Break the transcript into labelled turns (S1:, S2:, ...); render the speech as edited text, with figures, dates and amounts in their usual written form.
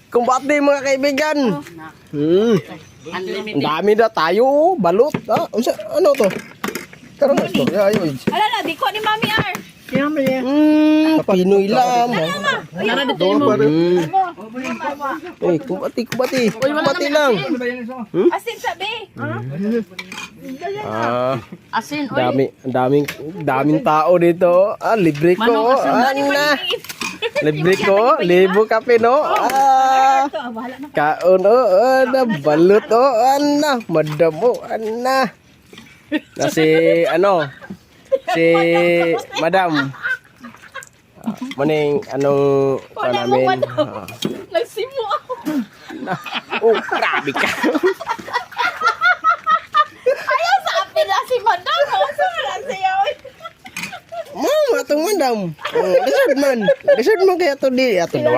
S1: Kumbati mga kaibigan. Ang dami na tayo, balot. Ano to? Karon na ito.
S2: Ala na, di ko ni Mami R.
S1: Pinoy lang.
S2: Nara dito mo.
S1: Kumbati lang.
S2: Asin sabi. Asin,
S1: Daming tao dito. Libre ko. Libre ko. Libo kape no. Kaon balot madam na si madam. Maning anong namin.
S2: Nagsimo ako.
S1: Grabe ka.
S2: Ayaw sa apil na si Madam. Saan siya?
S1: Atong madam. Lisod man kaya to di. Ato daw